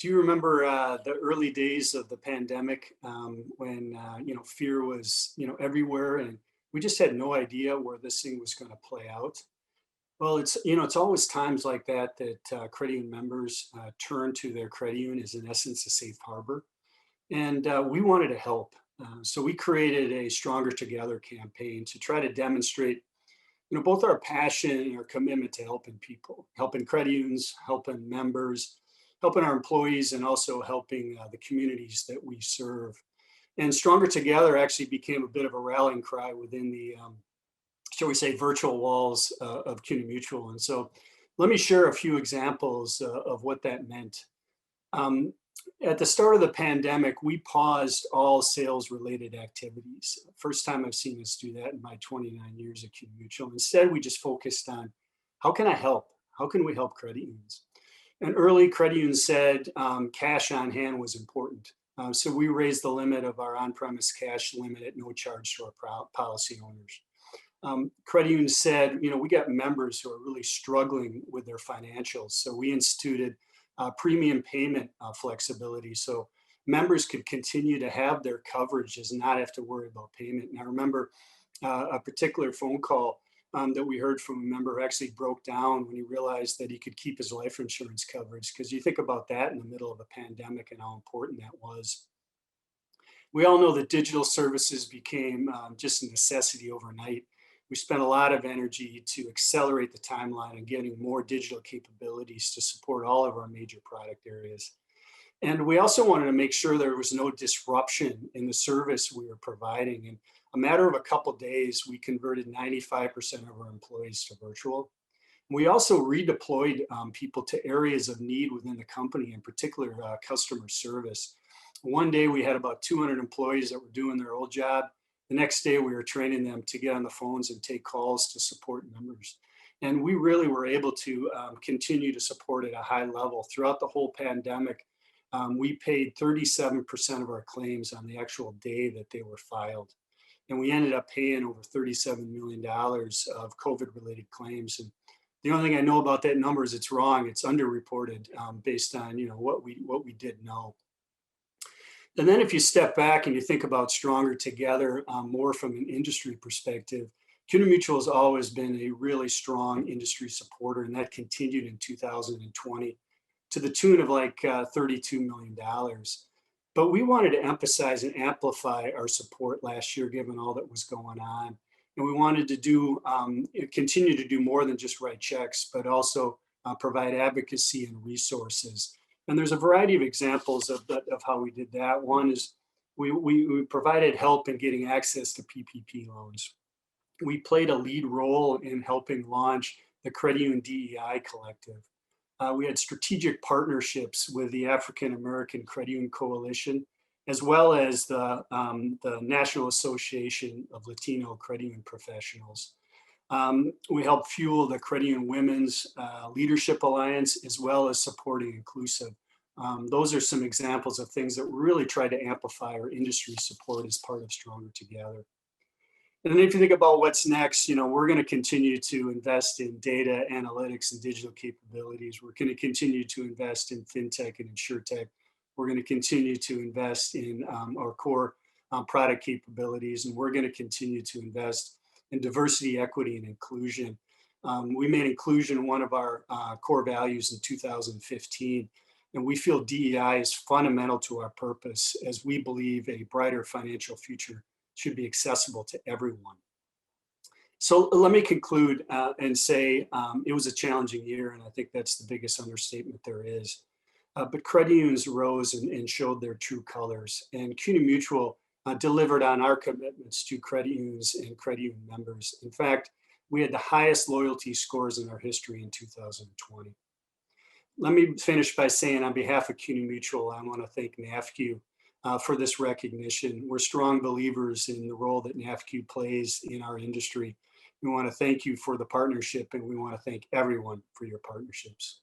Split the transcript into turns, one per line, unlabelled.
Do you remember the early days of the pandemic when fear was everywhere, and we just had no idea where this thing was going to play out? Well, it's always times like that that credit union members turn to their credit union as in essence a safe harbor, and we wanted to help. So we created a Stronger Together campaign to try to demonstrate both our passion and our commitment to helping people, helping credit unions, helping members, helping our employees, and also helping the communities that we serve. And Stronger Together actually became a bit of a rallying cry within the, shall we say, virtual walls of CUNA Mutual. And so let me share a few examples of what that meant. Um, at the start of the pandemic, we paused all sales related activities. First time I've seen us do that in my 29 years at CUNA Mutual. Instead, we just focused on how can I help? How can we help credit unions? And early credit unions said cash on hand was important. So we raised the limit of our on-premise cash limit at no charge to our policy owners. Credit unions said, we got members who are really struggling with their financials. So we instituted premium payment flexibility so members could continue to have their coverages and not have to worry about payment. And I remember a particular phone call that we heard from a member who actually broke down when he realized that he could keep his life insurance coverage. Because you think about that in the middle of a pandemic and how important that was. We all know that digital services became just a necessity overnight. We spent a lot of energy to accelerate the timeline and getting more digital capabilities to support all of our major product areas. And we also wanted to make sure there was no disruption in the service we were providing. In a matter of a couple of days, we converted 95% of our employees to virtual. We also redeployed people to areas of need within the company, in particular customer service. One day we had about 200 employees that were doing their old job. The next day we were training them to get on the phones and take calls to support members. And we really were able to continue to support at a high level throughout the whole pandemic. We paid 37% of our claims on the actual day that they were filed. And we ended up paying over $37 million of COVID-related claims. And the only thing I know about that number is it's wrong. It's underreported based on what we did know. And then if you step back and you think about Stronger Together more from an industry perspective, CUNA Mutual has always been a really strong industry supporter, and that continued in 2020 to the tune of like $32 million. But we wanted to emphasize and amplify our support last year, given all that was going on. And we wanted to continue to do more than just write checks, but also provide advocacy and resources. And there's a variety of examples of how we did that. One is we provided help in getting access to PPP loans. We played a lead role in helping launch the Credit Union DEI Collective. We had strategic partnerships with the African American Credit Union Coalition, as well as the National Association of Latino Credit Union Professionals. We helped fuel the Credit Union Women's Leadership Alliance, as well as supporting Inclusive. Those are some examples of things that we really try to amplify our industry support as part of Stronger Together. And then if you think about what's next, we're going to continue to invest in data analytics and digital capabilities. We're going to continue to invest in fintech and insurtech. We're going to continue to invest in our core product capabilities, and we're going to continue to invest in diversity, equity, and inclusion. We made inclusion one of our core values in 2015, and we feel DEI is fundamental to our purpose, as we believe a brighter financial future should be accessible to everyone. So let me conclude and say it was a challenging year, and I think that's the biggest understatement there is. But credit unions rose and showed their true colors, and CUNA Mutual delivered on our commitments to credit unions and credit union members. In fact, we had the highest loyalty scores in our history in 2020. Let me finish by saying on behalf of CUNA Mutual, I want to thank NAFCU for this recognition. We're strong believers in the role that NAFCU plays in our industry. We want to thank you for the partnership, and we want to thank everyone for your partnerships.